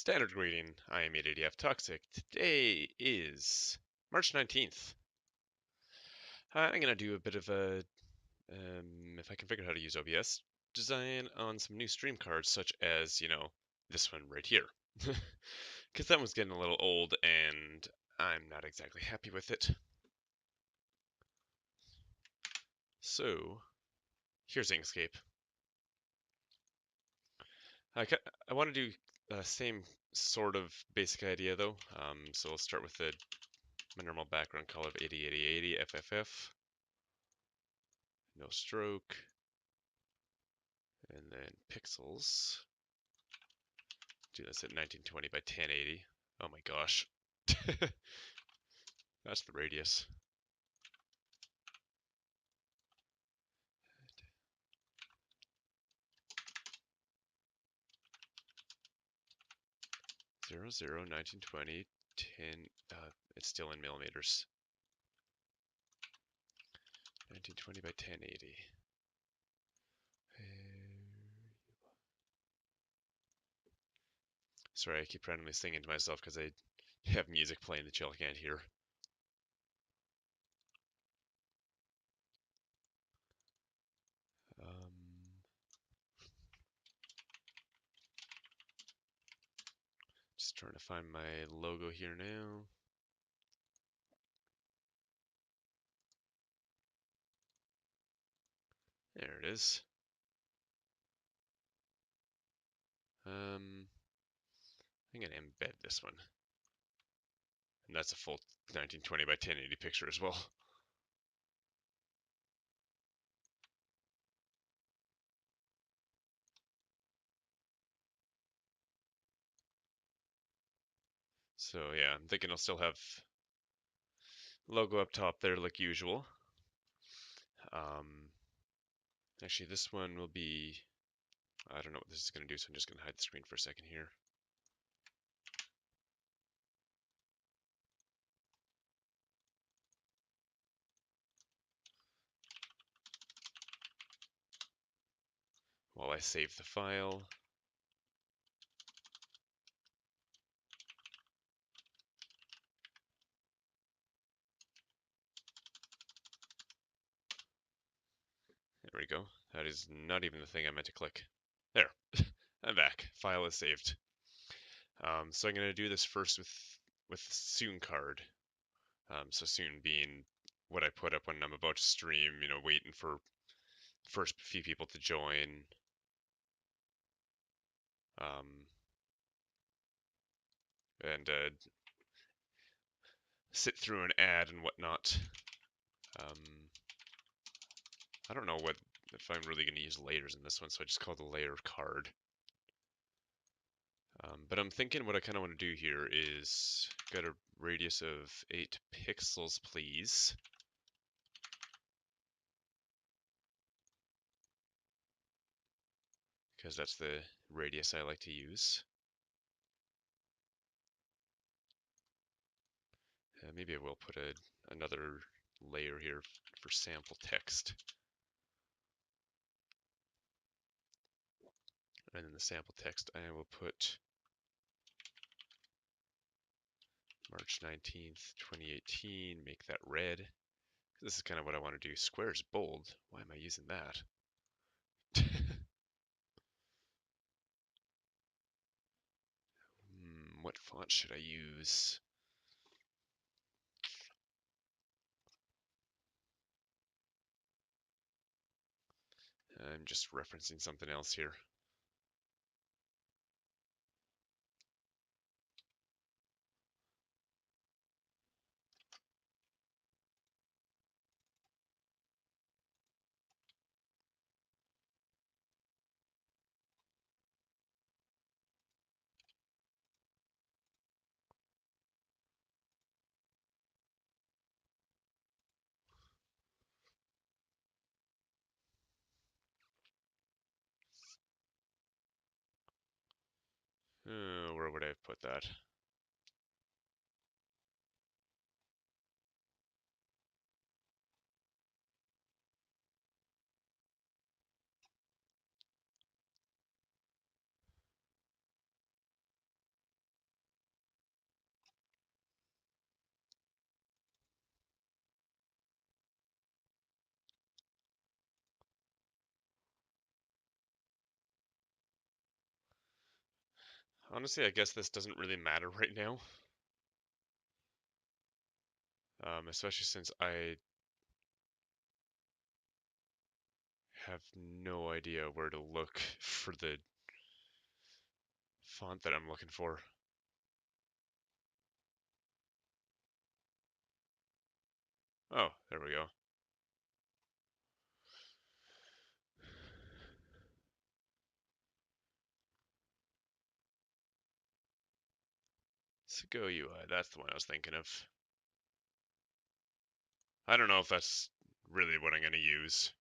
Standard greeting, I am 880F Toxic. Today is March 19th. I'm going to do a bit of a, if I can figure out how to use OBS, design on some new stream cards such as, this one right here. Because that one's getting a little old and I'm not exactly happy with it. So, here's Inkscape. I want to do the same sort of basic idea though. So I'll start with my normal background color of 808080 FFF. No stroke. And then pixels. Do this at 1920 by 1080. Oh my gosh. That's the radius. Zero, 1920, 10, it's still in millimeters. 1920 by 1080. Sorry, I keep randomly singing to myself because I have music playing that y'all can't hear. Just trying to find my logo here now. There it is. I'm gonna embed this one. And that's a full 1920 by 1080 picture as well. So yeah, I'm thinking I'll still have logo up top there like usual. Actually, this one will be, I don't know what this is going to do, so I'm just going to hide the screen for a second here. While I save the file. There we go. That is not even the thing I meant to click. There, I'm back. File is saved. So I'm going to do this first with the soon card. So soon being what I put up when I'm about to stream, waiting for first few people to join. And sit through an ad and whatnot. I don't know if I'm really going to use layers in this one, so I just call the layer card. But I'm thinking what I kind of want to do here is got a radius of 8 pixels, please. Because that's the radius I like to use. Maybe I will put another layer here for sample text. And in the sample text, I will put March 19th, 2018, make that red. This is kind of what I want to do. Square is bold. Why am I using that? What font should I use? I'm just referencing something else here. Where would I have put that? Honestly, I guess this doesn't really matter right now. Especially since I have no idea where to look for the font that I'm looking for. Oh, there we go. Go UI, that's the one I was thinking of. I don't know if that's really what I'm going to use.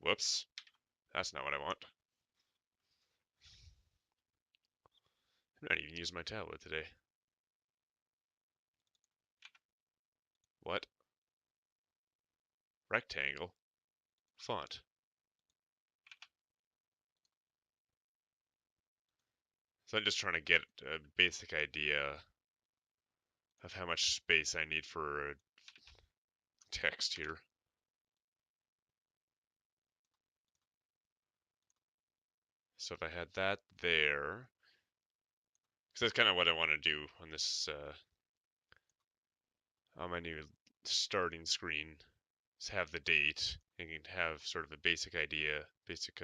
Whoops. That's not what I want. I'm not even using my tablet today. What? Rectangle? Font. So I'm just trying to get a basic idea of how much space I need for text here. So if I had that there, because that's kind of what I want to do on this, on my new starting screen, is have the date and have sort of a basic idea, basic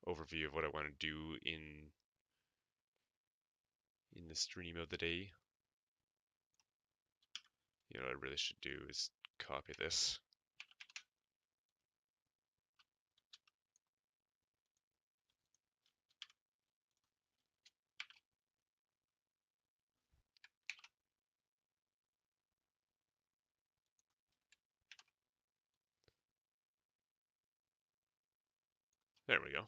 overview of what I want to do in the stream of the day. You know what I really should do is copy this. There we go.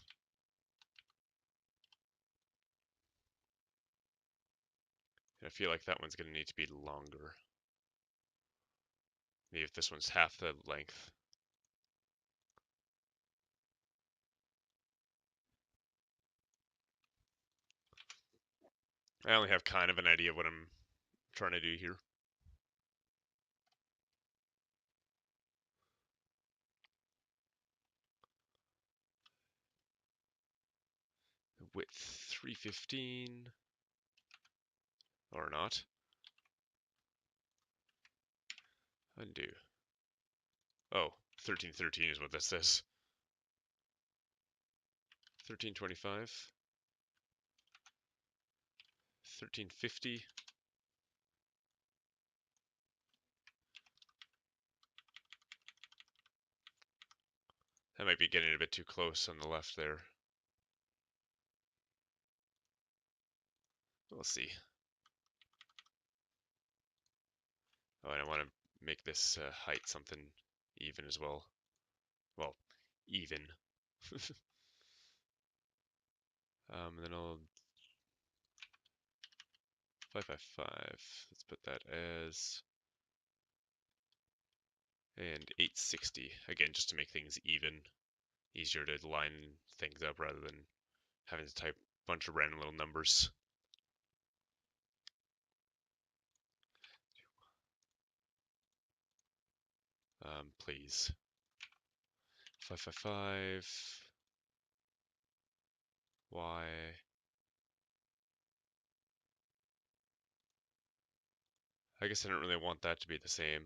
I feel like that one's going to need to be longer. Maybe if this one's half the length. I only have kind of an idea of what I'm trying to do here. Width 315 or not. Undo. Oh, 1313 is what this says. 1325. 1350. That might be getting a bit too close on the left there. We'll see. Oh, and I want to make this height something even as well. Well, even. And then I'll 555. Let's put that as, and 860 again, just to make things even, easier to line things up rather than having to type a bunch of random little numbers. Please. 555. Y. I guess I don't really want that to be the same.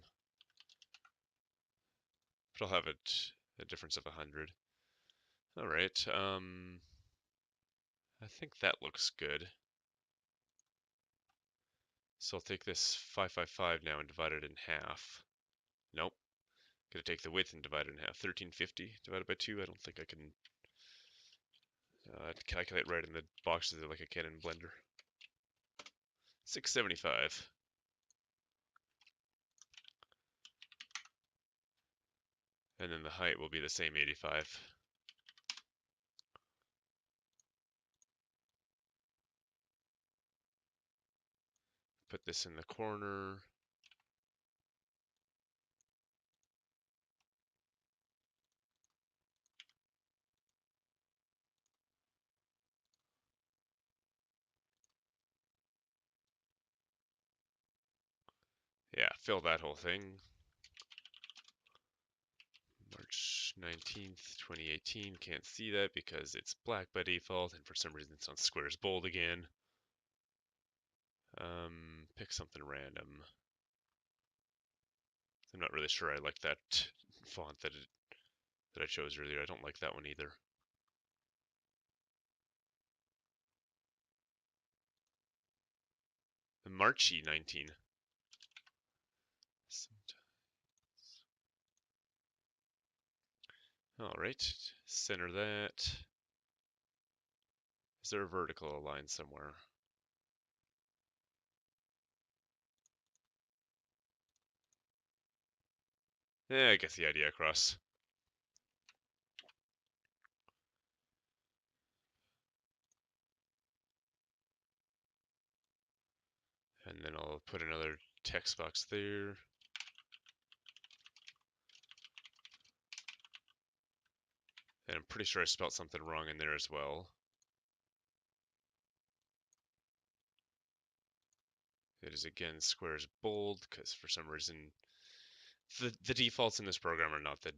But I'll have it a difference of 100. All right. I think that looks good. So I'll take this 555 now and divide it in half. Nope. Gonna take the width and divide it in half. 1350 divided by 2. I don't think I can calculate right in the boxes like I can in Blender. 675. And then the height will be the same, 85. Put this in the corner. Yeah, fill that whole thing. March March 19th, 2018. Can't see that because it's black by default, and for some reason it's on squares bold again. Pick something random. I'm not really sure I like that font that I chose earlier. I don't like that one either. The Marchy 19. All right, center that. Is there a vertical line somewhere? Yeah, I get the idea across. And then I'll put another text box there. And I'm pretty sure I spelled something wrong in there as well. It is again squares bold because for some reason the defaults in this program are not the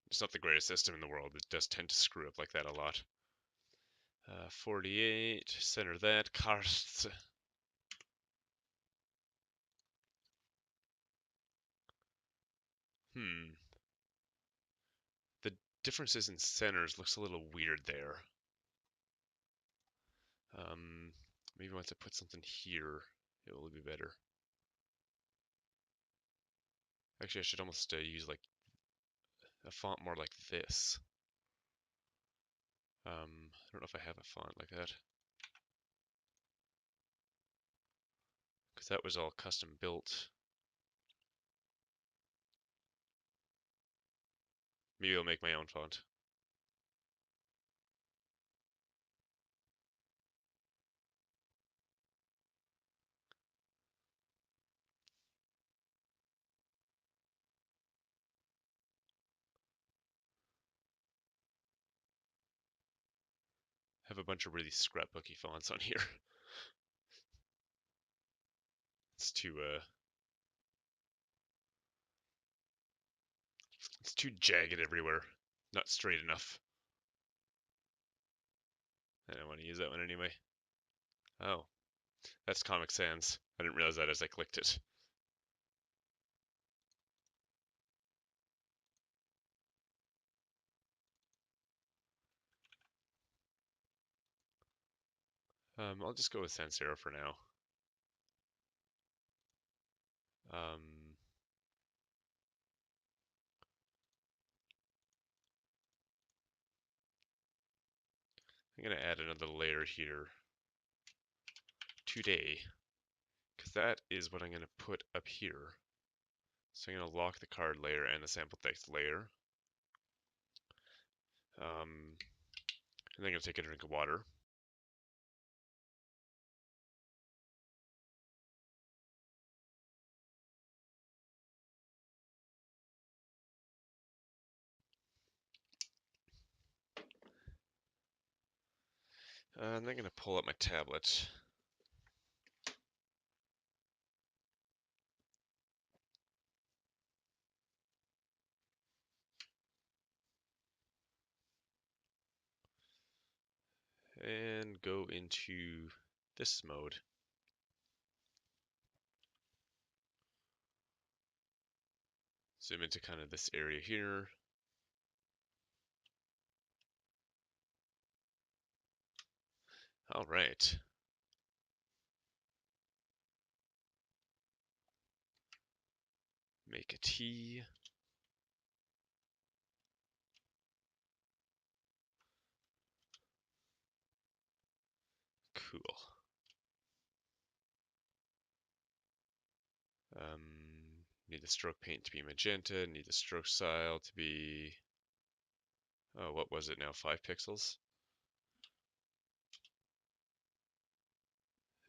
it's not the greatest system in the world. It does tend to screw up like that a lot. 48, center that, cards. The differences in centers looks a little weird there. Maybe once I put something here, it will be better. Actually, I should almost use like a font more like this. I don't know if I have a font like that. Because that was all custom built. Maybe I'll make my own font. I have a bunch of really scrapbooky fonts on here. It's too jagged everywhere. Not straight enough. I don't want to use that one anyway. Oh, that's Comic Sans. I didn't realize that as I clicked it. I'll just go with sans serif for now. I'm going to add another layer here today, because that is what I'm going to put up here. So I'm going to lock the card layer and the sample text layer. And then I'm going to take a drink of water. And then I'm going to pull up my tablet. And go into this mode. Zoom into kind of this area here. All right. Make a T. Cool. Need the stroke paint to be magenta. Need the stroke style to be, oh, what was it now? 5 pixels?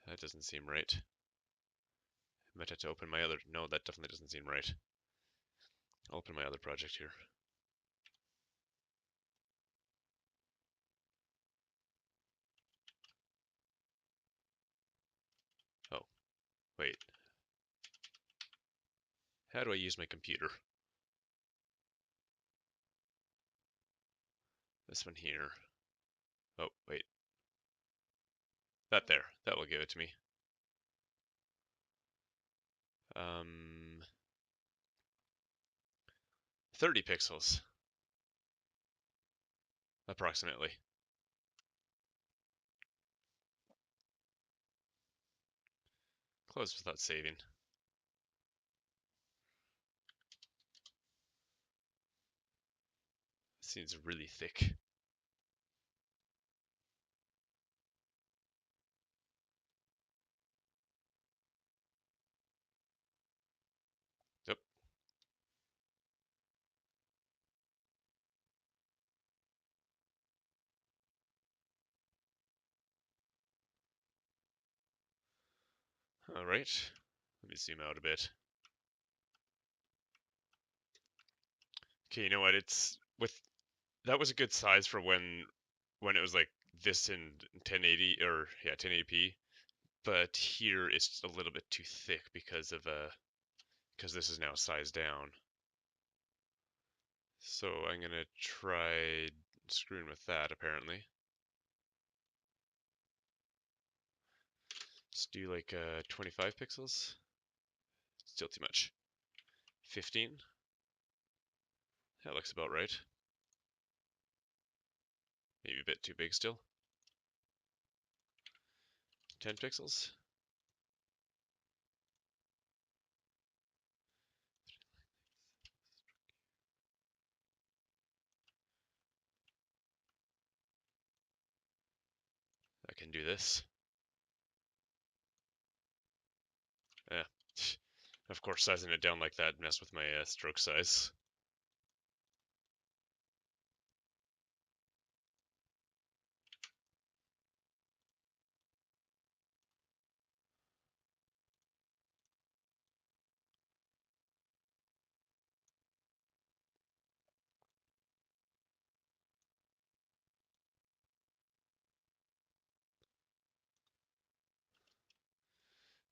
That doesn't seem right. I might have to open my other, no, that definitely doesn't seem right. I'll open my other project here. Oh, wait. How do I use my computer? This one here. Oh, wait. That there. That will give it to me. 30 pixels. Approximately. Close without saving. Seems really thick. Yep. All right. Let me zoom out a bit. Okay, you know what? It's with that was a good size for when it was like this in 1080 or yeah 1080p. But here it's a little bit too thick because of because this is now sized down. So I'm gonna try screwing with that apparently. Let's do like 25 pixels. Still too much. 15. That looks about right. Maybe a bit too big still. 10 pixels. I can do this. Yeah. Of course, sizing it down like that messed with my stroke size.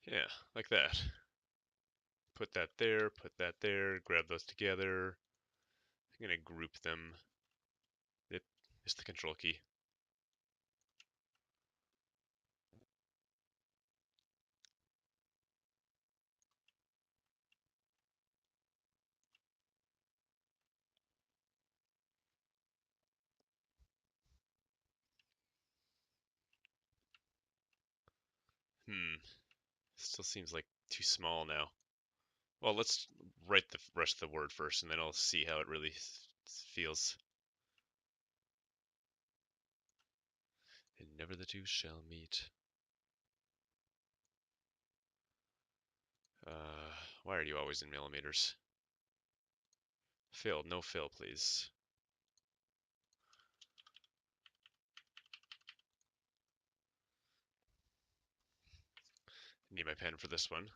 Yeah, like that. Put that there, grab those together. I'm gonna group them. Yep, missed the control key. Still seems like too small now. Well, let's write the rest of the word first, and then I'll see how it really feels. And never the two shall meet. Why are you always in millimeters? Fill, no fill, please. Need my pen for this one.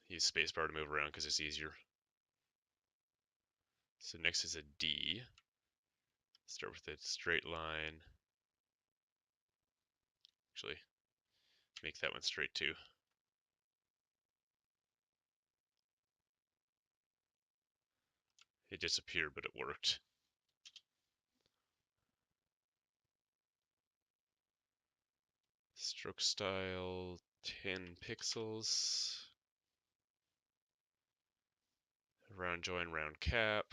Use spacebar to move around because it's easier. So next is a D. Start with a straight line. Actually, make that one straight too. It disappeared, but it worked. Stroke style, 10 pixels. Round join, round cap.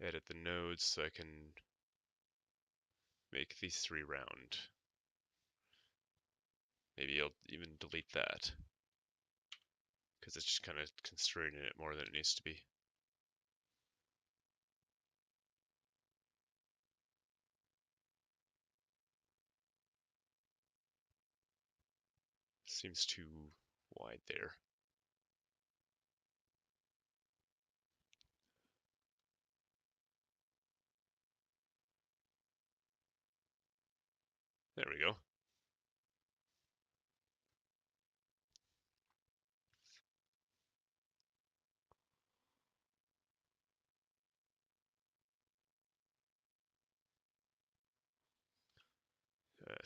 Edit the nodes so I can make these 3 round. Maybe I'll even delete that, because it's just kind of constraining it more than it needs to be. Seems too wide there. There we go.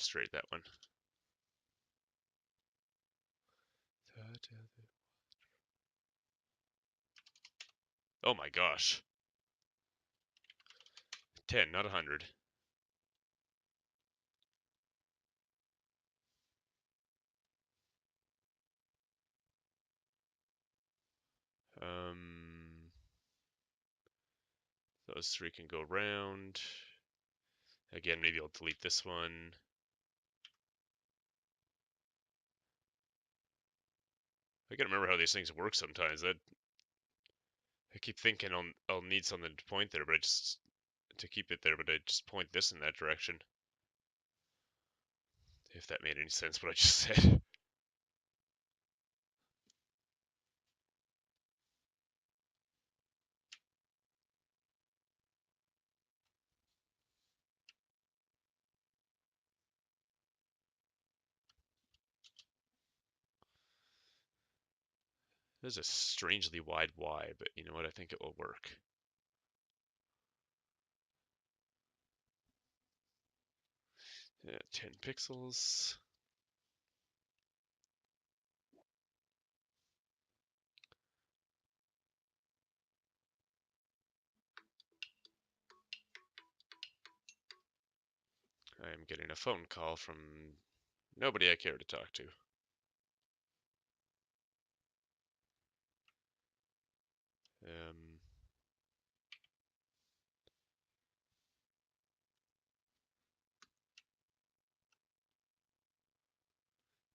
straight, that one. Oh my gosh. 10, not 100. Those three can go round. Again, maybe I'll delete this one. I gotta remember how these things work sometimes. I keep thinking I'll need something to point there, but to keep it there, but I just point this in that direction. If that made any sense, what I just said. There's a strangely wide Y, but you know what? I think it will work. Yeah, 10 pixels. I am getting a phone call from nobody I care to talk to.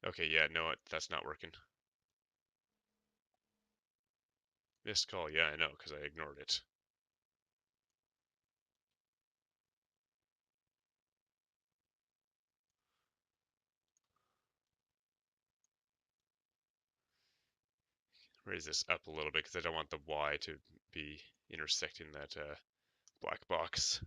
Okay, yeah, no, that's not working. Missed call, yeah, I know, because I ignored it. Raise this up a little bit because I don't want the Y to be intersecting that black box.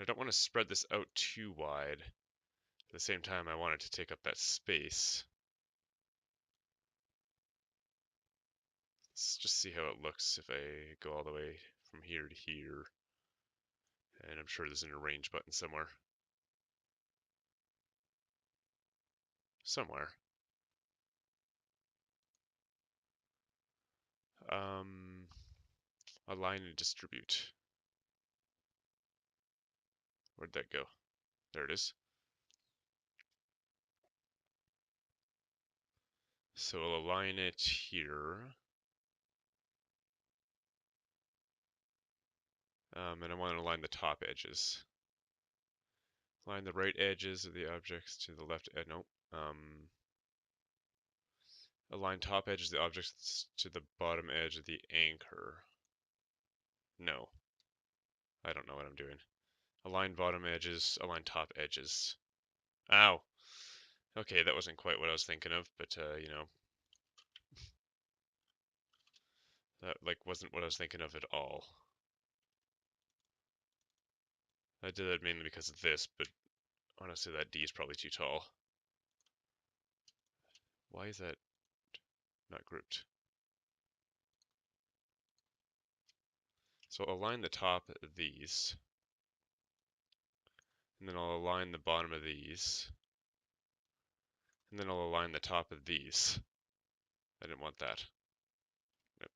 I don't want to spread this out too wide. At the same time, I want it to take up that space. Let's just see how it looks if I go all the way from here to here. And I'm sure there's an arrange button somewhere. Somewhere. Align and distribute. Where'd that go? There it is. So we'll align it here. And I want to align the top edges. Align the right edges of the objects to the left edge. Nope. Align top edges of the objects to the bottom edge of the anchor. No. I don't know what I'm doing. Align bottom edges, align top edges. Ow! Okay, that wasn't quite what I was thinking of, but, you know. That, like, wasn't what I was thinking of at all. I did that mainly because of this, but honestly, that D is probably too tall. Why is that not grouped? So I'll align the top of these. And then I'll align the bottom of these. And then I'll align the top of these. I didn't want that. Yep.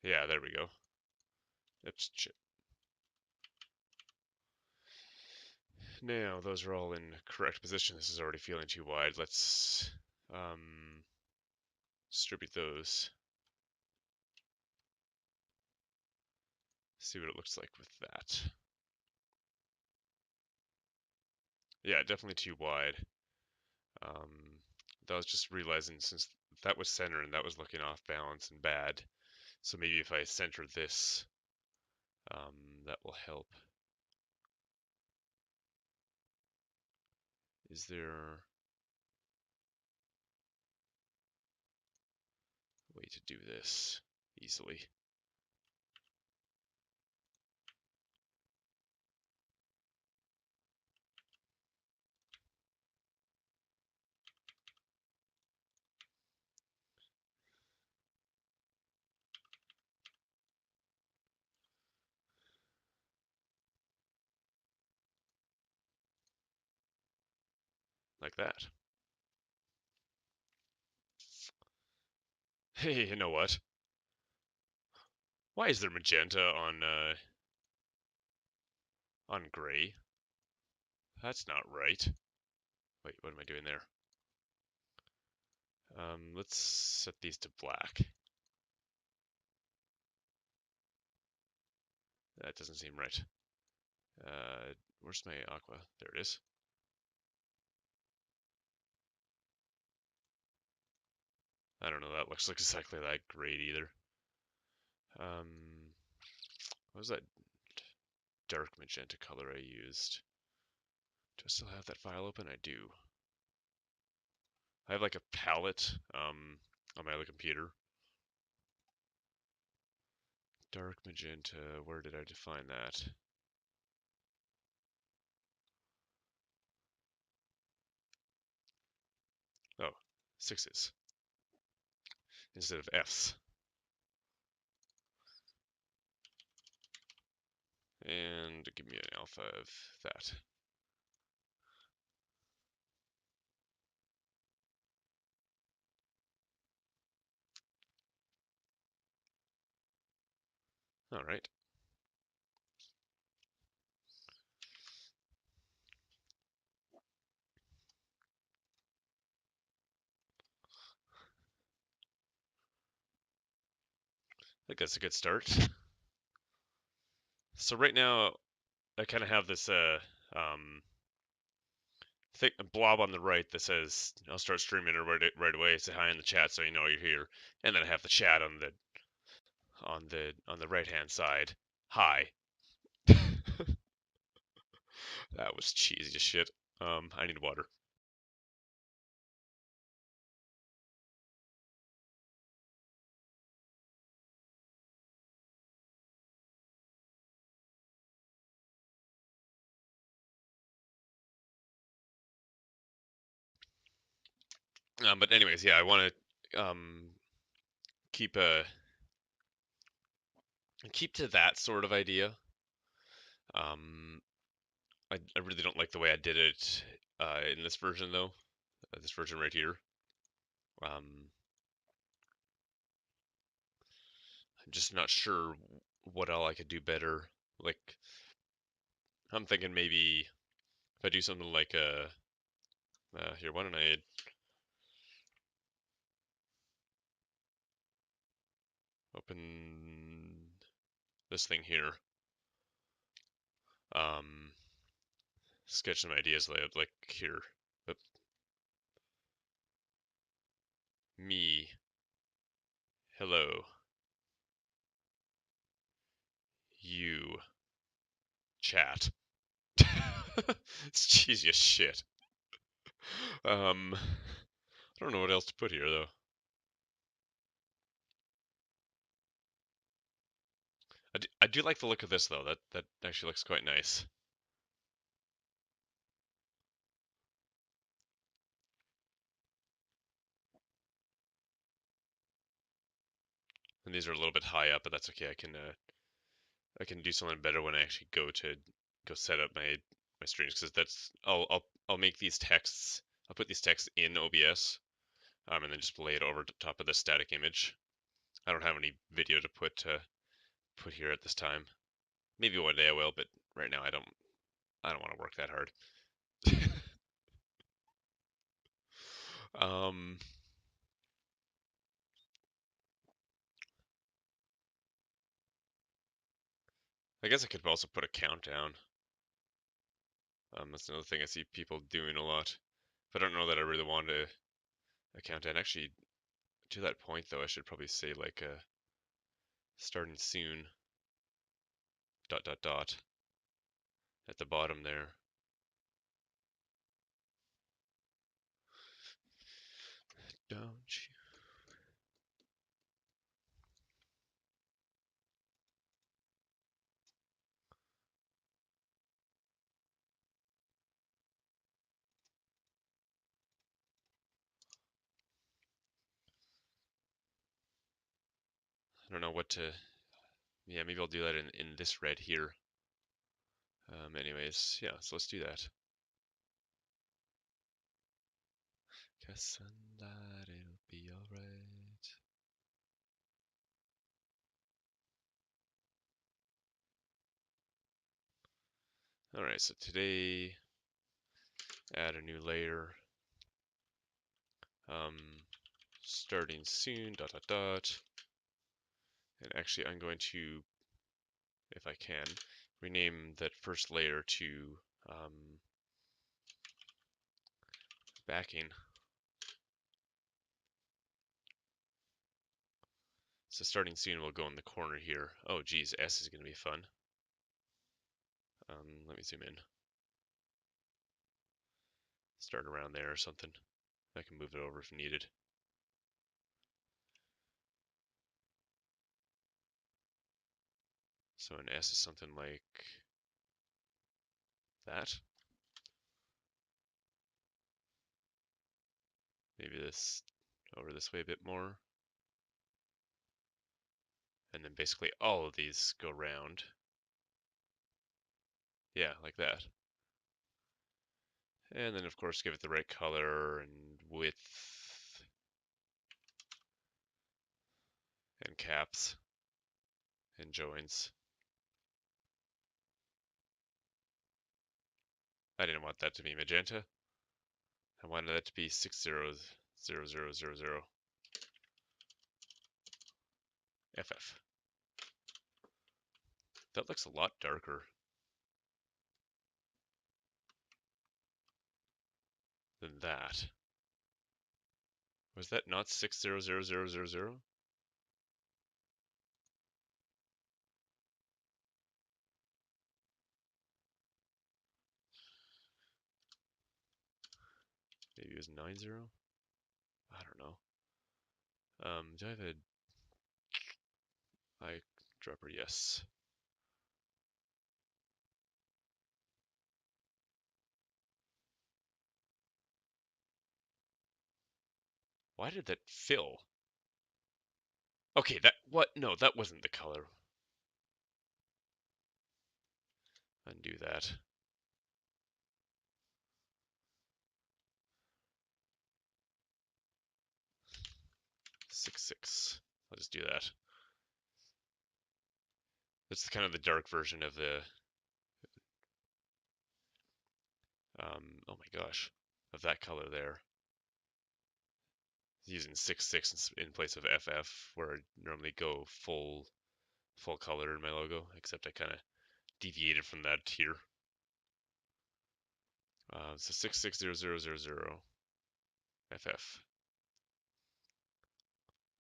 Yeah, there we go. Oops, shit. Now, those are all in correct position. This is already feeling too wide. Let's distribute those. See what it looks like with that. Yeah, definitely too wide. That was just realizing since that was center and that was looking off balance and bad. So maybe if I center this, that will help. Is there a way to do this easily? like that. Hey, you know what? Why is there magenta on gray? That's not right. Wait, what am I doing there? Let's set these to black. That doesn't seem right. Where's my aqua? There it is. I don't know, that looks like exactly that great either. What was that dark magenta color I used? Do I still have that file open? I do. I have like a palette on my other computer. Dark magenta, where did I define that? Oh, sixes instead of Fs. And give me an alpha of that. All right. I think that's a good start. So right now, I kind of have this thick blob on the right that says I'll start streaming right away. Say hi in the chat so you know you're here, and then I have the chat on the right hand side. Hi. That was cheesy as shit. I need water. But anyways, yeah, I want to keep a keep to that sort of idea. I really don't like the way I did it in this version though. This version right here. I'm just not sure what all I could do better. Like, I'm thinking maybe if I do something like here, why don't I open this thing here? Sketch some ideas layout like here. But me, hello, you, chat. It's cheesy as shit. I don't know what else to put here though. I do like the look of this though. That actually looks quite nice. And these are a little bit high up, but that's okay. I can do something better when I actually go set up my streams because that's I'll make these texts. I'll put these texts in OBS, and then just lay it over the top of the static image. I don't have any video to put here at this time. Maybe one day I will, but right now I don't want to work that hard. um, I guess I could also put a countdown. That's another thing I see people doing a lot. But I don't know that I really want a countdown. Actually, to that point though, I should probably say like starting soon. ... at the bottom there. Don't you? I don't know what to. Yeah, maybe I'll do that in this red here. Anyways, yeah, so let's do that. Kiss and that it'll be alright. Alright, so today, add a new layer. Starting soon, dot dot dot. And actually I'm going to, if I can, rename that first layer to backing. So starting soon will go in the corner here. Oh geez, S is going to be fun. Let me zoom in. Start around there or something. I can move it over if needed. So an S is something like that. Maybe this over this way a bit more. And then basically all of these go round. Yeah, like that. And then of course give it the right color and width and caps and joins. I didn't want that to be magenta. I wanted that to be 600000 FF. That looks a lot darker than that. Was that not 600000? Maybe it was 90? I don't know. Do I have a eyedropper? Yes. Why did that fill? Okay, that, what? No, that wasn't the color. Undo that. Six. I'll just do that. That's kind of the dark version of the, oh my gosh, of that color there. Using 6 in place of FF, where I normally go full color in my logo, except I kind of deviated from that here. So 660000 FF.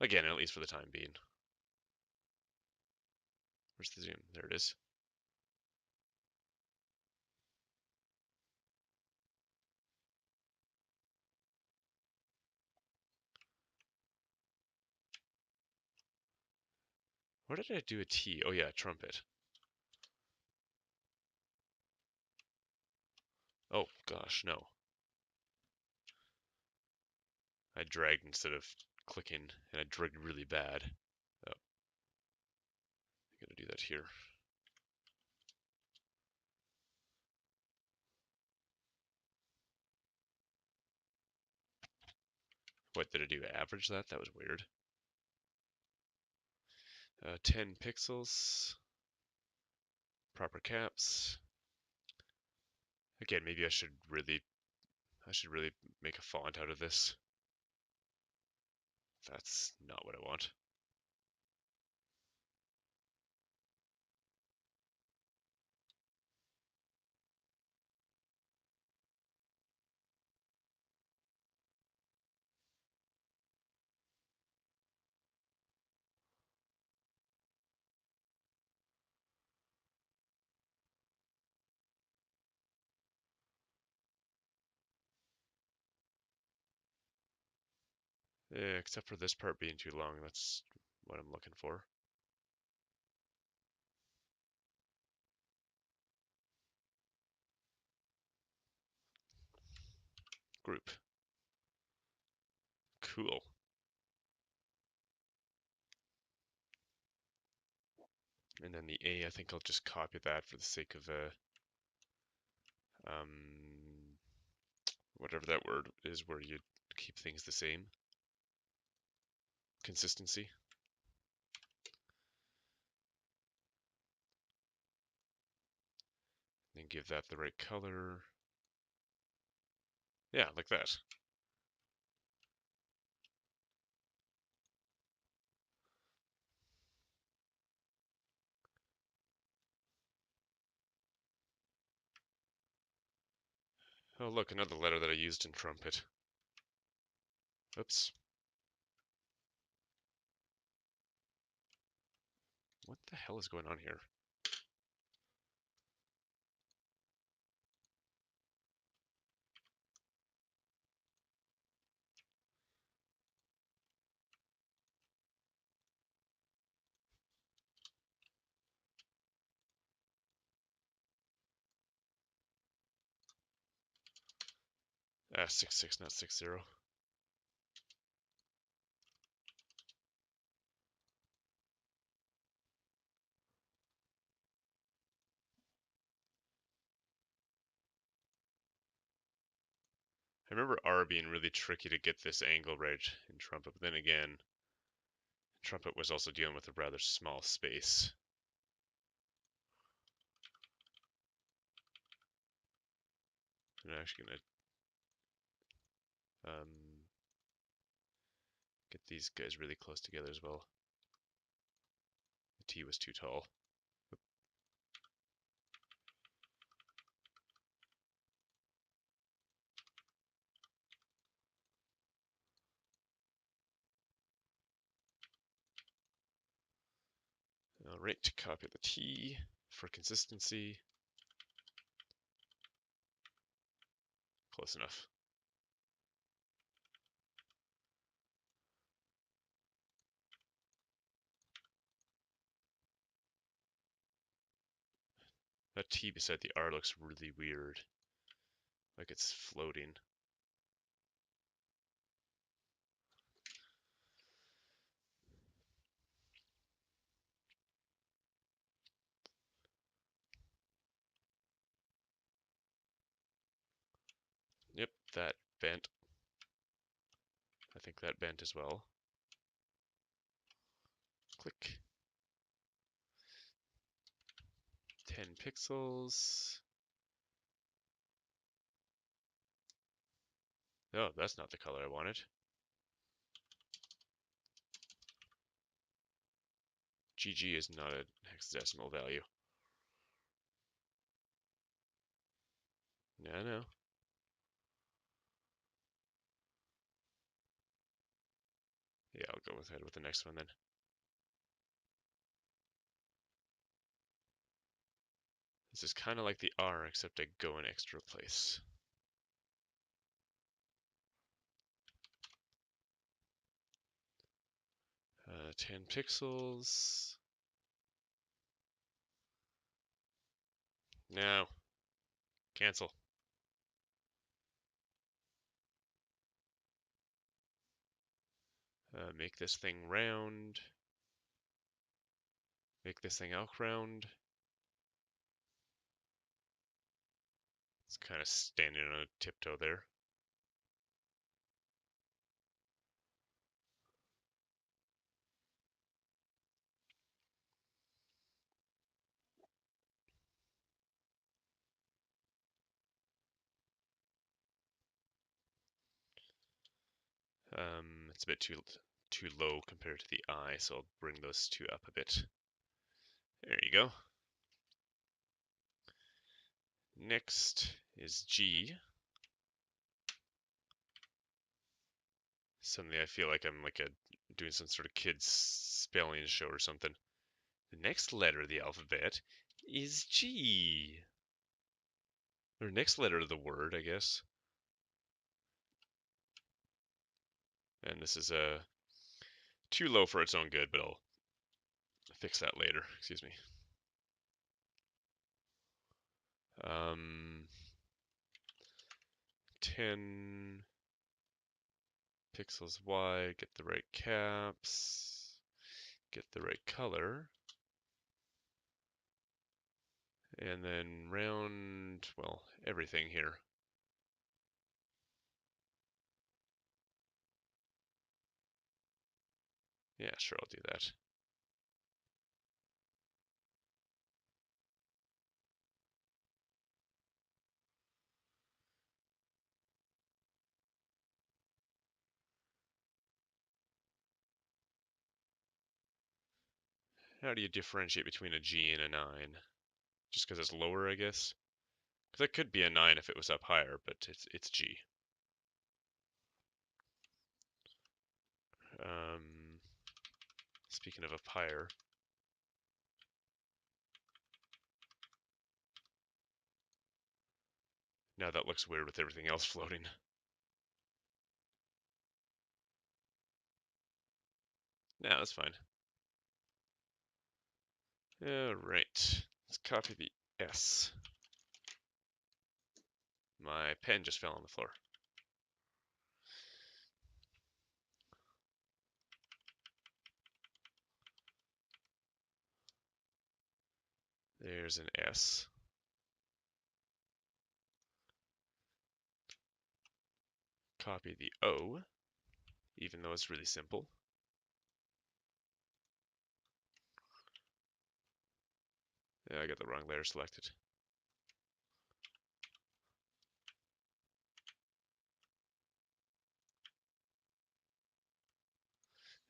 Again, at least for the time being. Where's the zoom? There it is. Where did I do a T? Oh yeah, trumpet. Oh gosh, no. I dragged instead of clicking, and I dragged really bad. Oh, I'm gonna do that here. What did I do? Average that? That was weird. 10 pixels. Proper caps. Again, maybe I should really make a font out of this. That's not what I want. Yeah, except for this part being too long, that's what I'm looking for. Group. Cool. And then the A, I think I'll just copy that for the sake of whatever that word is where you keep things the same. Consistency. And give that the right color. Yeah, like that. Oh, look, another letter that I used in trumpet. Oops. What the hell is going on here? 6-6, not 6-0. I remember R being really tricky to get this angle right in trumpet, but then again, trumpet was also dealing with a rather small space. I'm actually gonna get these guys really close together as well. The T was too tall. Alright, copy the T for consistency. Close enough. That T beside the R looks really weird. Like it's floating. Yep, that bent. I think that bent as well. Click. 10 pixels. Oh, that's not the color I wanted. GG is not a hexadecimal value. Yeah, I know. Yeah, I'll go ahead with the next one then. This is kind of like the R, except I go an extra place. Uh, 10 pixels. No. Cancel. Make this thing round. Make this thing elk round. It's kind of standing on a tiptoe there. It's a bit too low compared to the eye, so I'll bring those two up a bit. There you go. Next is G. Suddenly I feel like I'm doing some sort of kids spelling show or something. The next letter of the alphabet is G. Or next letter of the word, I guess. And this is too low for its own good, but I'll fix that later. Excuse me. 10 pixels wide, get the right caps, get the right color, and then round, well, everything here. Yeah, sure, I'll do that. How do you differentiate between a G and a 9? Just because it's lower, I guess? Because it could be a 9 if it was up higher, but it's G. Speaking of up higher, now that looks weird with everything else floating. Nah, that's fine. Alright, let's copy the S. My pen just fell on the floor. There's an S. Copy the O, even though it's really simple. Yeah, I got the wrong layer selected.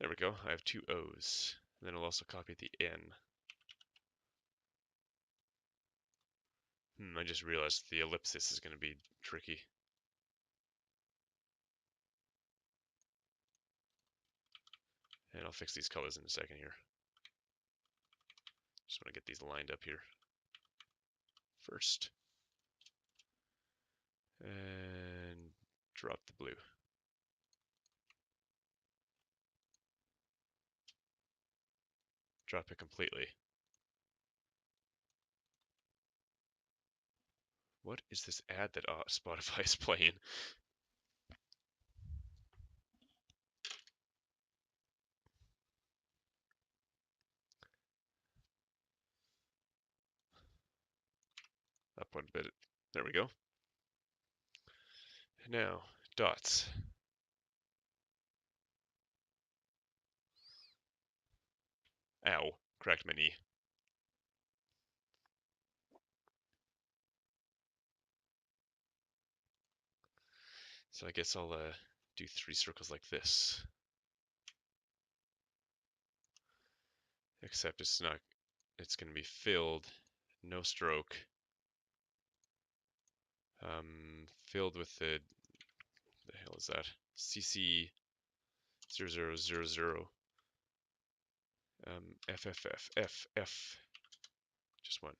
There we go. I have two O's. And then I'll also copy the N. I just realized the ellipsis is going to be tricky. And I'll fix these colors in a second here. Just want to get these lined up here first. And drop the blue. Drop it completely. What is this ad that Spotify is playing? Up one bit. There we go. Now, dots. Ow, cracked my knee. So I guess I'll do 3 circles like this. Except it's not, it's going to be filled, no stroke. Filled with the hell is that? CC 0000 FFF. Just one.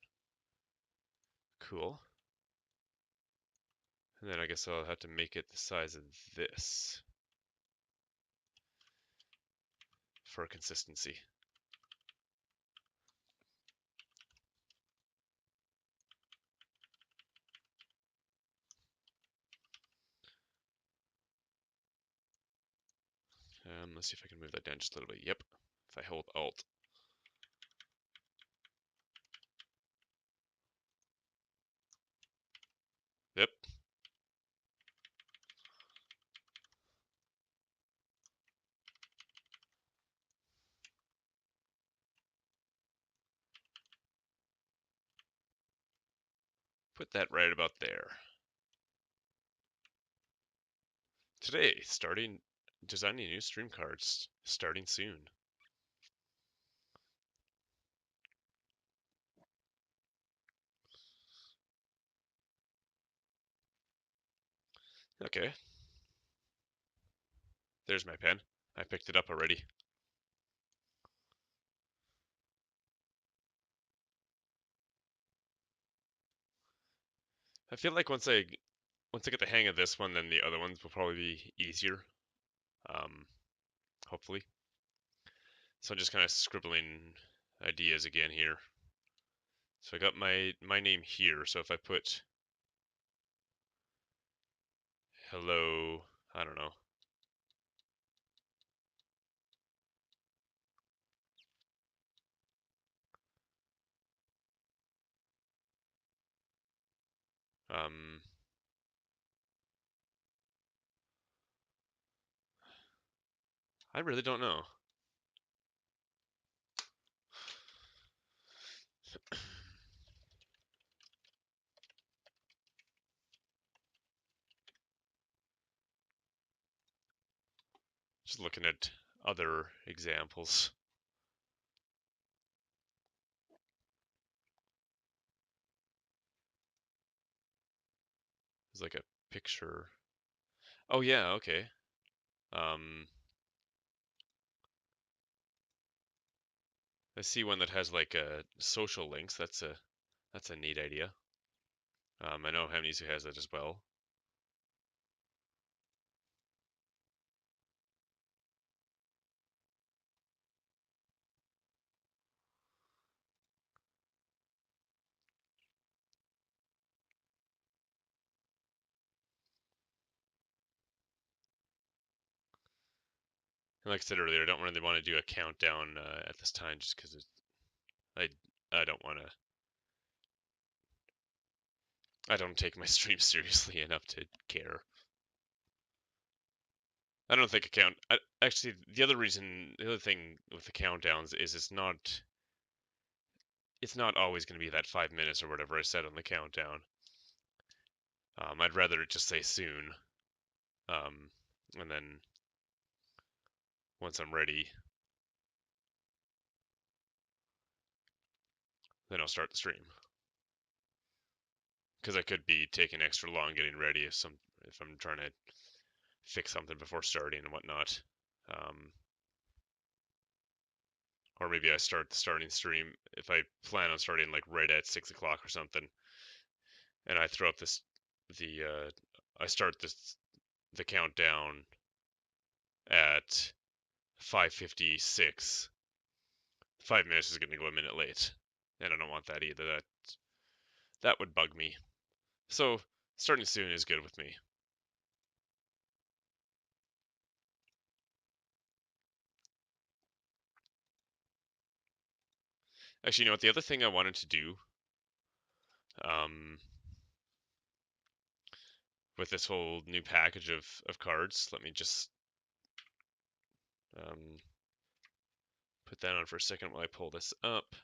Cool. And then I guess I'll have to make it the size of this for consistency. Let's see if I can move that down just a little bit. Yep. If I hold Alt. Yep. Put that right about there. Today, designing new stream cards, starting soon. Okay. There's my pen. I picked it up already. I feel like once I get the hang of this one, then the other ones will probably be easier. Hopefully. So I'm just kind of scribbling ideas again here. So I got my name here. So if I put hello, I don't know. I really don't know. Just looking at other examples. There's like a picture. Oh yeah, okay. I see one that has like social links. That's a neat idea. I know Hemnisu has that as well. And like I said earlier, I don't really want to do a countdown at this time, just because I don't want to. I don't take my stream seriously enough to care. I don't think actually, the other thing with the countdowns is it's not always going to be that 5 minutes or whatever I said on the countdown. I'd rather it just say soon, and then once I'm ready, then I'll start the stream. Because I could be taking extra long getting ready if I'm trying to fix something before starting and whatnot. Or maybe I start the starting stream if I plan on starting like right at 6 o'clock or something, and I throw up I start the countdown at 5:56. 5 minutes is going to go a minute late, and I don't want that either. That would bug me. So starting soon is good with me. Actually, you know what? The other thing I wanted to do, with this whole new package of cards, let me just put that on for a second while I pull this up.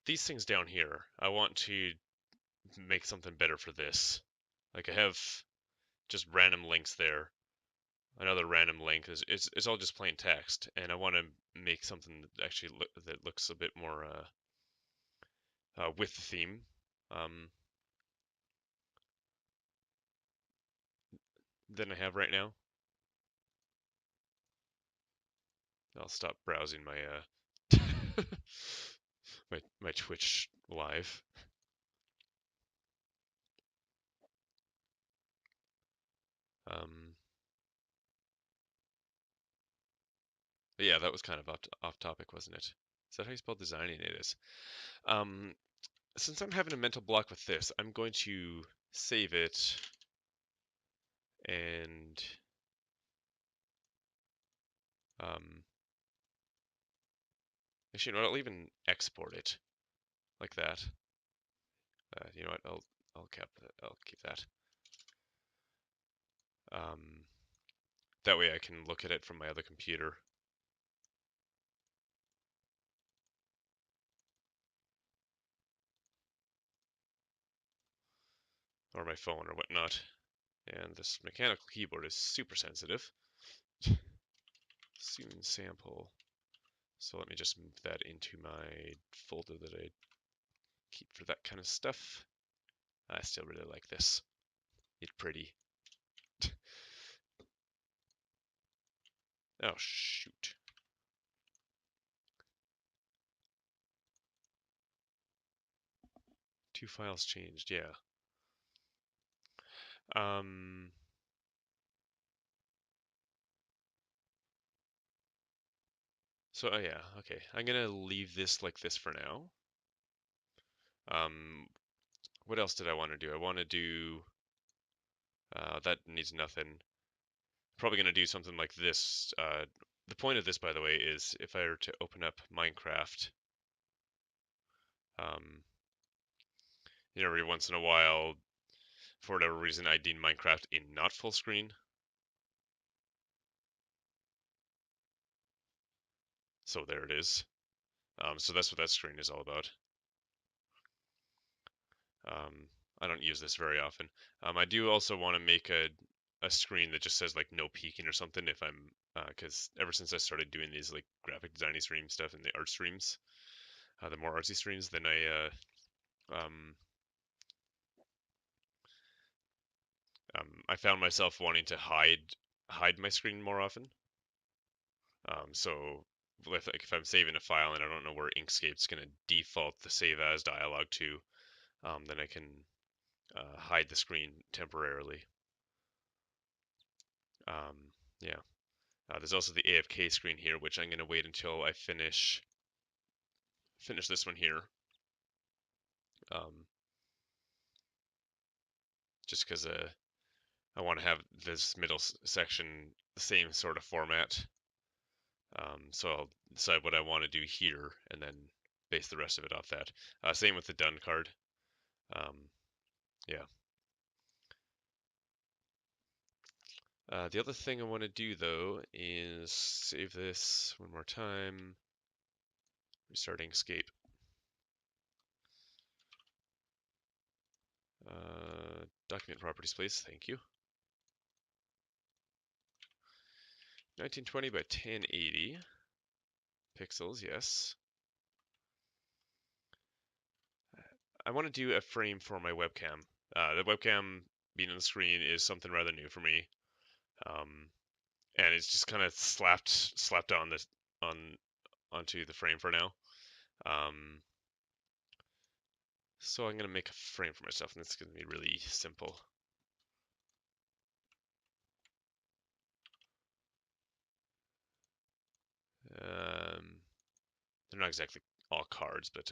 These things down here, I want to make something better for this. Like I have just random links there. Another random link is it's all just plain text, and I want to make something that actually that looks a bit more with the theme. Than I have right now. I'll stop browsing my my Twitch live. But yeah, that was kind of off topic, wasn't it? Is that how you spell designing? It is. Since I'm having a mental block with this, I'm going to save it and actually, you know what? I'll even export it like that. You know what? I'll keep that. That way I can look at it from my other computer. Or my phone or whatnot. And this mechanical keyboard is super sensitive. Soon sample. So let me just move that into my folder that I keep for that kind of stuff. I still really like this. It's pretty. Oh, shoot. Two files changed, yeah. So, oh yeah, okay. I'm gonna leave this like this for now. What else did I want to do? I want to do, that needs nothing. Probably gonna do something like this. The point of this, by the way, is if I were to open up Minecraft, every once in a while, for whatever reason, I need Minecraft in not full screen. So there it is. So that's what that screen is all about. I don't use this very often. I do also want to make a screen that just says like no peeking or something if I'm because ever since I started doing these like graphic designy stream stuff and the art streams, the more artsy streams, then I found myself wanting to hide my screen more often. So if I'm saving a file and I don't know where Inkscape's going to default the save as dialog to, then I can hide the screen temporarily. Yeah. There's also the AFK screen here, which I'm going to wait until I finish this one here. Just because I want to have this middle section the same sort of format. So I'll decide what I want to do here and then base the rest of it off that. Same with the done card. Yeah. The other thing I want to do though is save this one more time. Restart Inkscape. Document properties, please. Thank you. 1920 by 1080 pixels, yes. I want to do a frame for my webcam. The webcam being on the screen is something rather new for me, and it's just kind of slapped on this onto the frame for now. So I'm gonna make a frame for myself, and it's gonna be really simple. They're not exactly all cards, but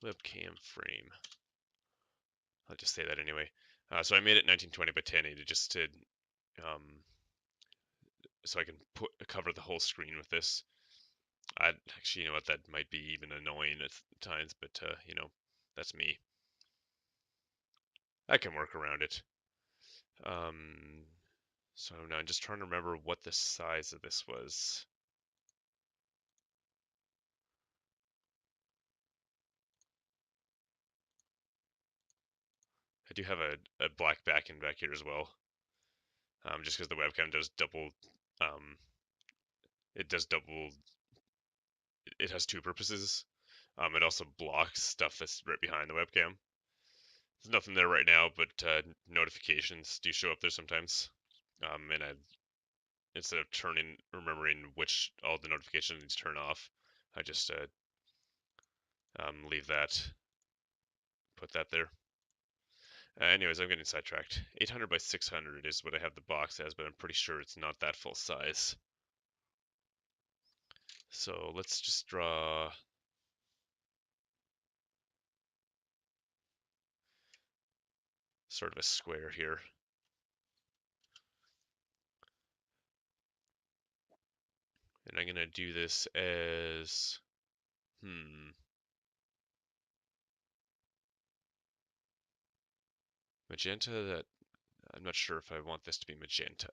webcam frame. I'll just say that anyway. So I made it 1920 by 1080 just to so I can cover the whole screen with this. Actually, you know what, that might be even annoying at times, but that's me. I can work around it. So now I'm just trying to remember what the size of this was. I do have a black backing back here as well. Just because the webcam does double, it does double, it has two purposes. It also blocks stuff that's right behind the webcam. There's nothing there right now, but notifications do show up there sometimes. And instead of remembering which all the notifications need to turn off, I just leave that, put that there. Anyways, I'm getting sidetracked. 800 by 600 is what I have the box as, but I'm pretty sure it's not that full size. So let's just draw sort of a square here. And I'm gonna do this as, magenta. That I'm not sure if I want this to be magenta.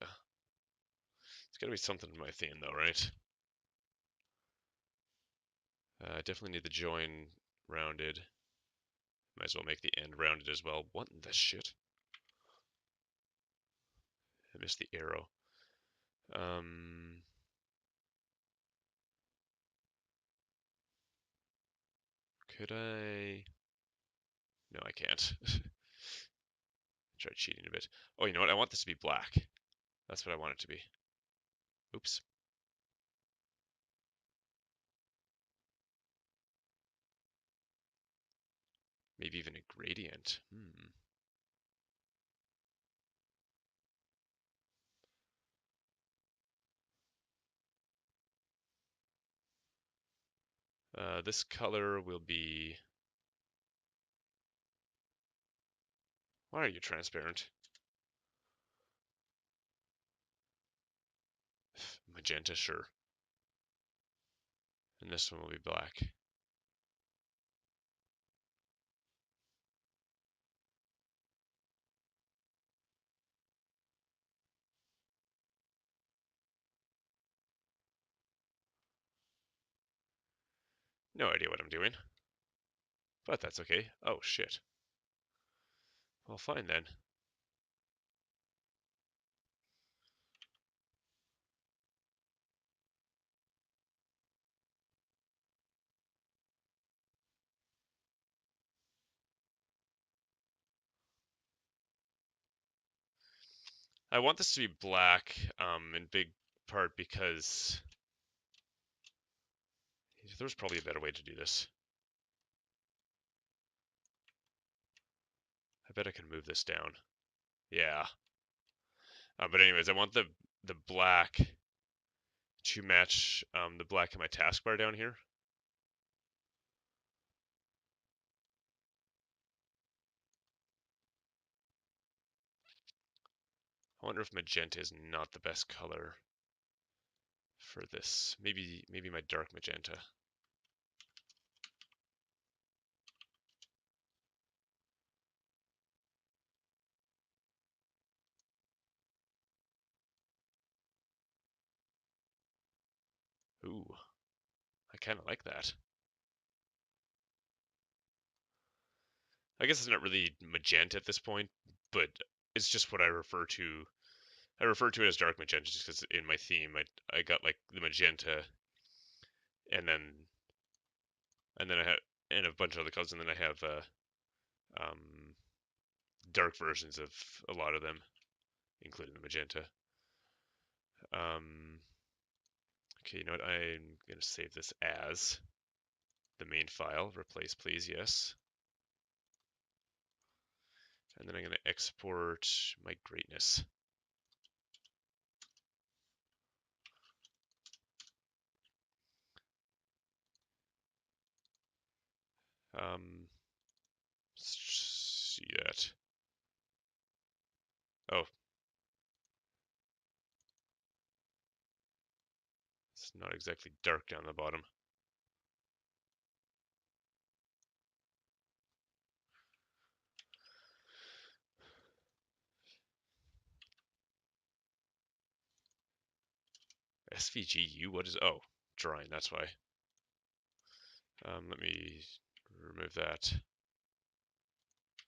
It's gotta be something in my theme though, right? I definitely need the join rounded. Might as well make the end rounded as well. What in the shit? I missed the arrow. Could I? No, I can't. Try cheating a bit. Oh, you know what? I want this to be black. That's what I want it to be. Oops. Maybe even a gradient. This color will be... Why are you transparent? Magenta, sure. And this one will be black. No idea what I'm doing, but that's okay. Oh, shit. Well, fine then. I want this to be black, in big part because there's probably a better way to do this. I bet I can move this down. Yeah. But anyways, I want the black to match the black in my taskbar down here. I wonder if magenta is not the best color for this. Maybe my dark magenta. Ooh, I kind of like that. I guess it's not really magenta at this point, but it's just what I refer to. I refer to it as dark magenta just because in my theme I got like the magenta and then I have and a bunch of other colors, and then I have um, dark versions of a lot of them, including the magenta. Okay, you know what? I'm gonna save this as the main file. Replace, please. Yes. And then I'm gonna export my greatness. Let's see that. Oh, it's not exactly dark down the bottom. SVGU? What is... Oh, drawing, that's why. Let me remove that.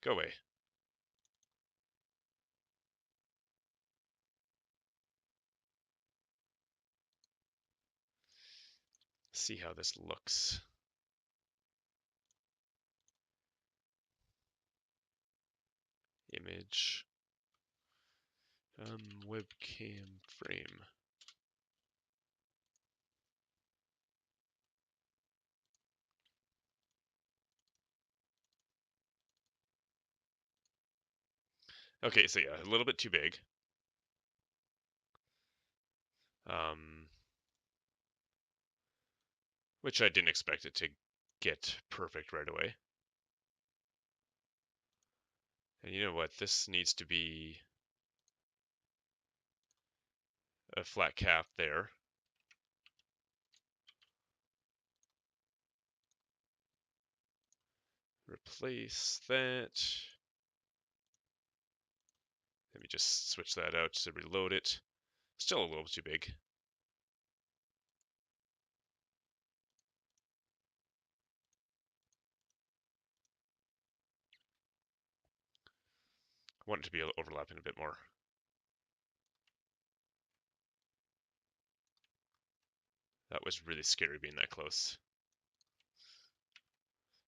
Go away. See how this looks. Image. Webcam frame. Okay, so yeah, a little bit too big. Which I didn't expect it to get perfect right away. And you know what? This needs to be a flat cap there. Replace that. Let me just switch that out to reload it. Still a little too big. I want it to be overlapping a bit more. That was really scary being that close.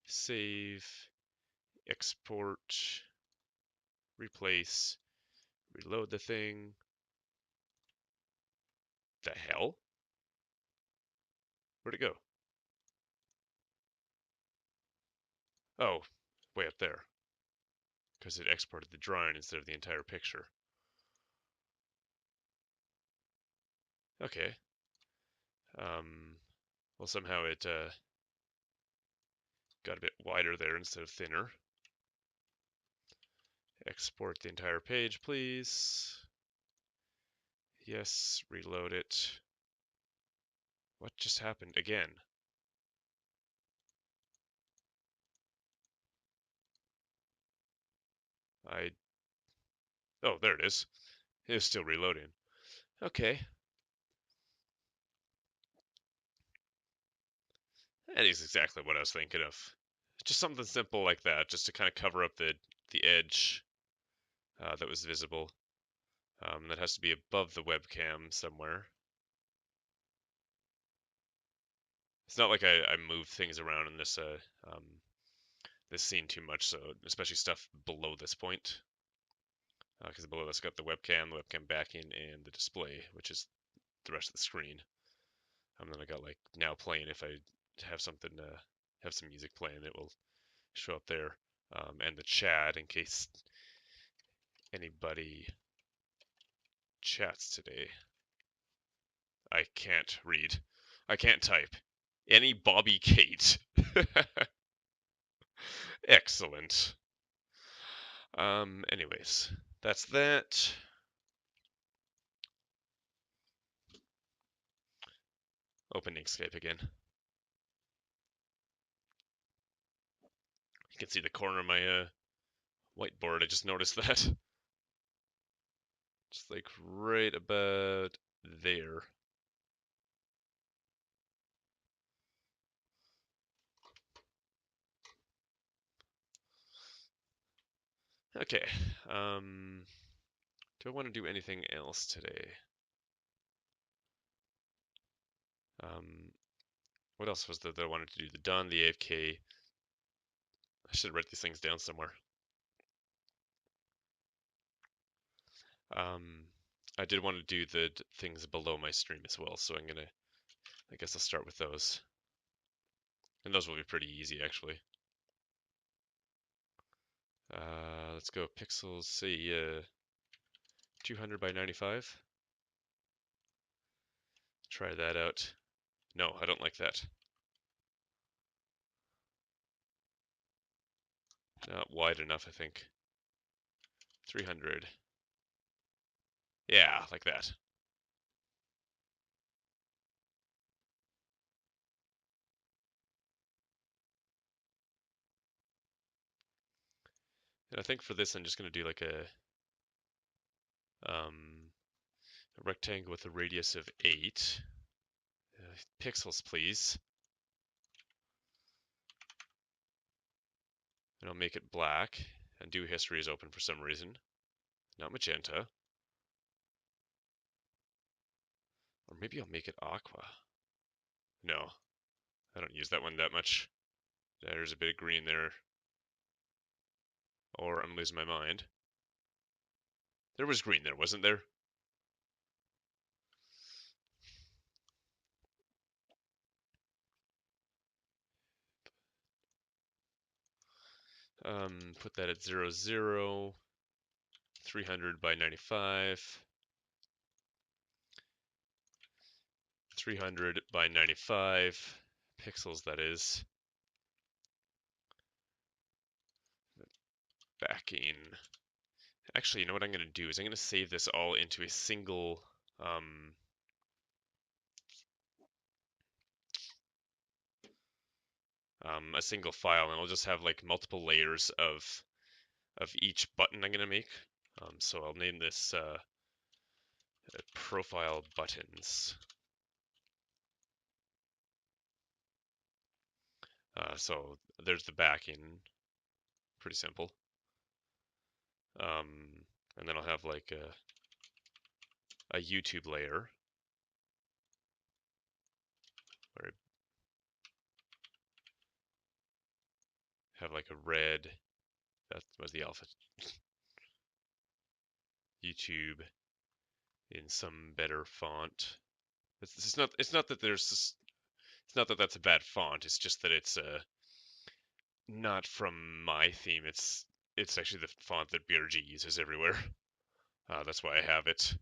Save, export, replace, reload the thing. The hell? Where'd it go? Oh, way up there. Because it exported the drawing instead of the entire picture. Okay. Well, somehow it got a bit wider there instead of thinner. Export the entire page, please. Yes, reload it. What just happened again? Oh, there it is. It is still reloading. Okay. That is exactly what I was thinking of. Just something simple like that, just to kind of cover up the edge that was visible. That has to be above the webcam somewhere. It's not like I move things around in this this scene too much, so especially stuff below this point, because below that's got the webcam backing, and the display, which is the rest of the screen. Then I got like now playing. If I have something, have some music playing, it will show up there, and the chat in case anybody chats today. I can't read. I can't type. Any Bobby Kate. Excellent. Anyways, that's that. Open Inkscape again. You can see the corner of my whiteboard. I just noticed that. Just like right about there. Okay. Do I want to do anything else today? What else was there that I wanted to do? The Dawn, the AFK. I should write these things down somewhere. I did want to do the things below my stream as well, so I guess I'll start with those. And those will be pretty easy, actually. Let's go pixels, say 200 by 95. Try that out. No, I don't like that. Not wide enough, I think. 300. Yeah, like that. And I think for this, I'm just going to do like a rectangle with a radius of 8. Pixels, please. And I'll make it black. And do history is open for some reason. Not magenta. Or maybe I'll make it aqua. No, I don't use that one that much. There's a bit of green there. Or I'm losing my mind. There was green there, wasn't there? Put that at 0, 0. 300 by 95. 300 by 95 pixels, that is. Backing. Actually, you know what I'm going to do is I'm going to save this all into a single file, and I'll just have like multiple layers of each button I'm going to make. So I'll name this profile buttons. So there's the backing, pretty simple. And then I'll have like a YouTube layer where I have like a red, that was the alpha, YouTube in some better font. It's not that it's not that that's a bad font. It's just that it's not from my theme. It's actually the font that BRG uses everywhere. That's why I have it.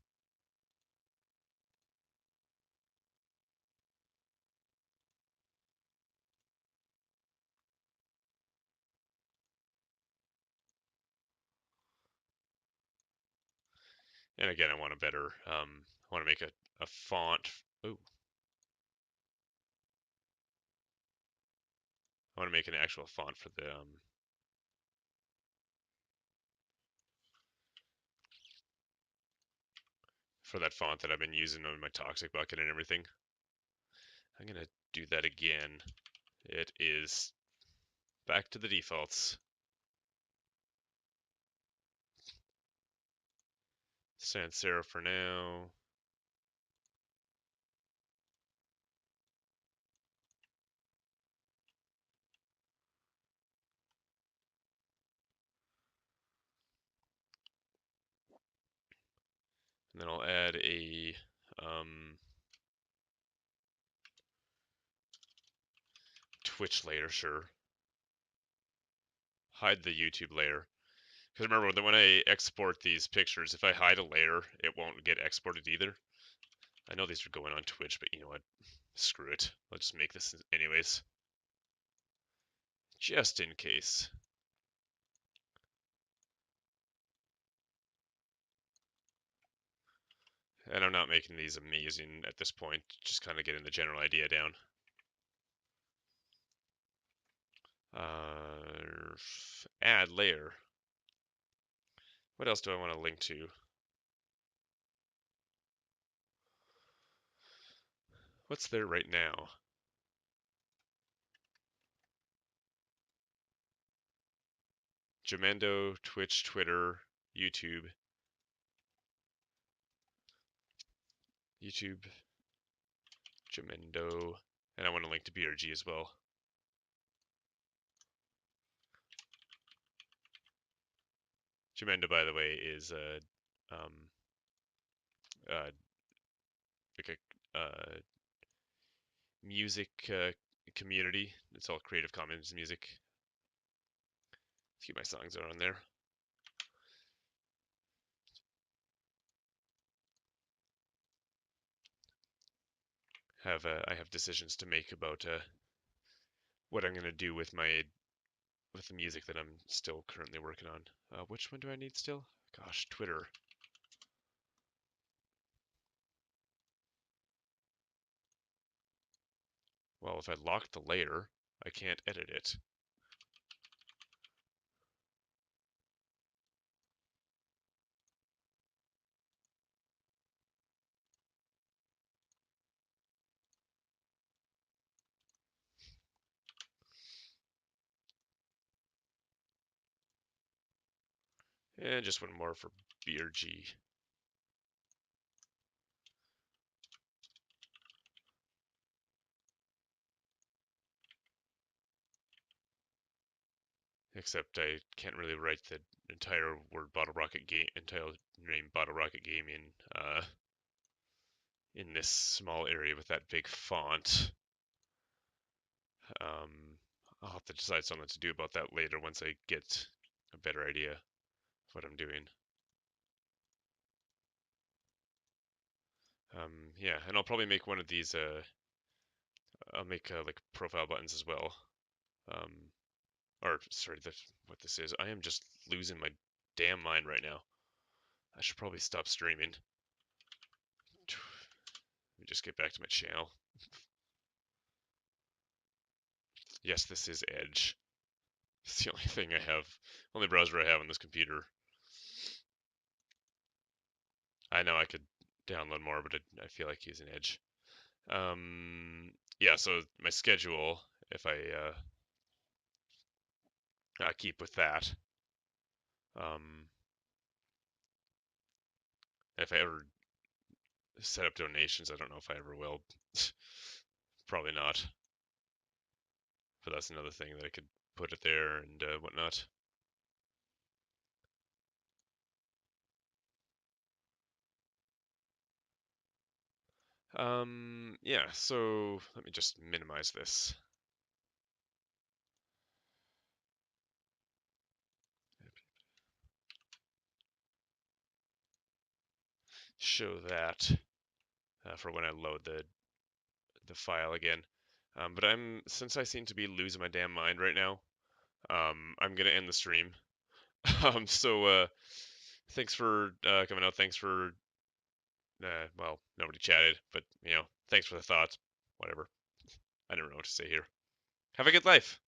And again, I want a better. I want to make a font. Ooh. I want to make an actual font for the for that font that I've been using on my toxic bucket and everything. I'm gonna do that again It is back to the defaults. Sans serif for now. And then I'll add a Twitch layer, sure. Hide the YouTube layer. Because remember, when I export these pictures, if I hide a layer, it won't get exported either. I know these are going on Twitch, but you know what? Screw it. I'll just make this anyways. Just in case. And I'm not making these amazing at this point, just kind of getting the general idea down. Add layer. What else do I want to link to? What's there right now? Jamendo, Twitch, Twitter, YouTube. YouTube, Jamendo, and I want to link to BRG as well. Jamendo, by the way, is like a music community. It's all Creative Commons music. A few of my songs are on there. I have decisions to make about what I'm gonna do with the music that I'm still currently working on. Which one do I need still? Gosh, Twitter. Well, if I lock the layer, I can't edit it. And just one more for BRG. Except I can't really write the entire word Bottle Rocket game, entire name Bottle Rocket Gaming in this small area with that big font. I'll have to decide something to do about that later once I get a better idea of what I'm doing. Yeah, and I'll probably make one of these. I'll make like profile buttons as well. Or sorry, what this is. I am just losing my damn mind right now. I should probably stop streaming. Let me just get back to my channel. Yes, this is Edge. It's the only thing I have, only browser I have on this computer. I know I could download more, but I feel like using Edge. Yeah, so my schedule, if I keep with that, if I ever set up donations, I don't know if I ever will. Probably not. But that's another thing that I could put it there and whatnot. Yeah, so let me just minimize this. Show that for when I load the file again. But since I seem to be losing my damn mind right now, I'm gonna end the stream. So thanks for coming out. Thanks for well, nobody chatted, but you know, thanks for the thoughts. Whatever. I don't know what to say here. Have a good life.